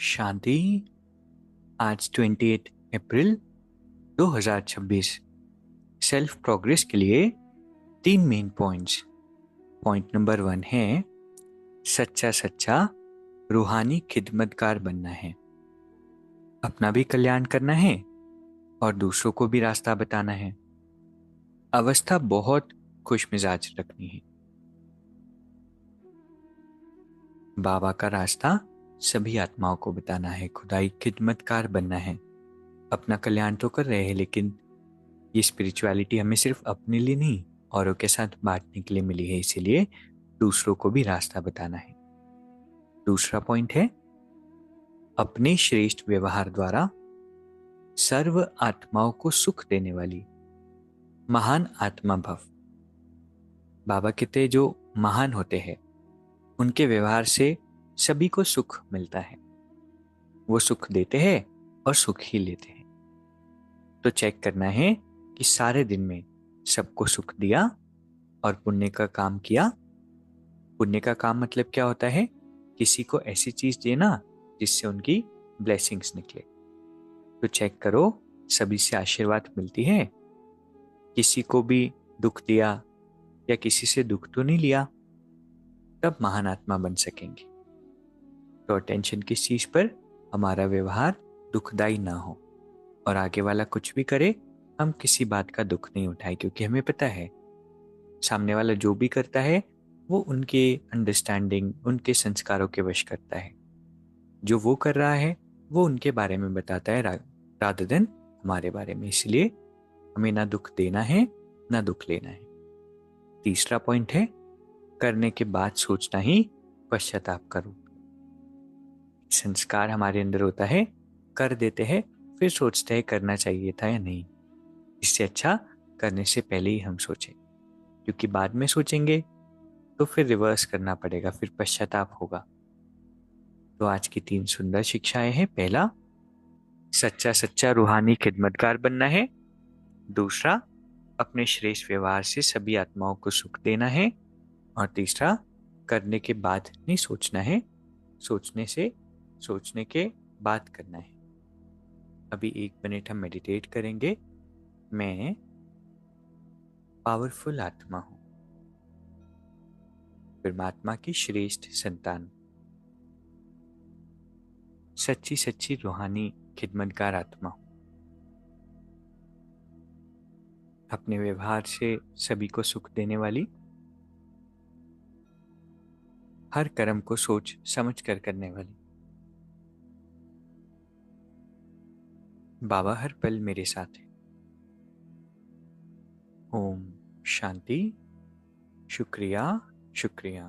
शांति। आज 28 अप्रैल 2026। Self progress के लिए 3 मेन पॉइंट्स। पॉइंट नंबर 1 है सच्चा सच्चा रूहानी खिदमतगार बनना है। अपना भी कल्याण करना है और दूसरों को भी रास्ता बताना है। अवस्था बहुत खुश मिजाज रखनी है। बाबा का रास्ता सभी आत्माओं को बताना है। खुदाई खिदमतकार बनना है। अपना कल्याण तो कर रहे हैं, लेकिन ये स्पिरिचुअलिटी हमें सिर्फ अपने लिए नहीं, औरों के साथ बांटने के लिए मिली है। इसीलिए दूसरों को भी रास्ता बताना है। दूसरा पॉइंट है अपने श्रेष्ठ व्यवहार द्वारा सर्व आत्माओं को सुख देने वाली महान आत्मा भव। बाबा कहते हैं जो महान होते हैं उनके व्यवहार से सभी को सुख मिलता है। वो सुख देते हैं और सुख ही लेते हैं। तो चेक करना है कि सारे दिन में सबको सुख दिया और पुण्य का काम किया। पुण्य का काम मतलब क्या होता है? किसी को ऐसी चीज देना जिससे उनकी ब्लेसिंग्स निकले। तो चेक करो सभी से आशीर्वाद मिलती है। किसी को भी दुख दिया या किसी से दुख तो नहीं लिया, तब महान आत्मा बन सकेंगे। तो अटेंशन किस चीज पर? हमारा व्यवहार दुखदाई ना हो और आगे वाला कुछ भी करे हम किसी बात का दुख नहीं उठाए, क्योंकि हमें पता है सामने वाला जो भी करता है वो उनके अंडरस्टैंडिंग, उनके संस्कारों के वश करता है। जो वो कर रहा है वो उनके बारे में बताता है रादर देन हमारे बारे में। इसलिए हमें ना दुख देना है ना दुख लेना है। तीसरा पॉइंट है करने के बाद सोचना ही पश्चाताप का रूप। संस्कार हमारे अंदर होता है, कर देते हैं फिर सोचते हैं करना चाहिए था या नहीं। इससे अच्छा करने से पहले ही हम सोचें, क्योंकि बाद में सोचेंगे तो फिर रिवर्स करना पड़ेगा, फिर पश्चाताप होगा। तो आज की 3 सुंदर शिक्षाएं हैं। पहला, सच्चा सच्चा रूहानी खिदमतगार बनना है। दूसरा, अपने श्रेष्ठ व्यवहार से सभी आत्माओं को सुख देना है। और तीसरा, करने के बाद नहीं सोचना है, सोचने के बाद करना है। अभी 1 मिनट हम मेडिटेट करेंगे। मैं पावरफुल आत्मा हूं, परमात्मा की श्रेष्ठ संतान, सच्ची सच्ची रूहानी खिदमतगार आत्मा हूं। अपने व्यवहार से सभी को सुख देने वाली, हर कर्म को सोच समझ कर करने वाली। बाबा हर पल मेरे साथ है। ओम शांति। शुक्रिया शुक्रिया।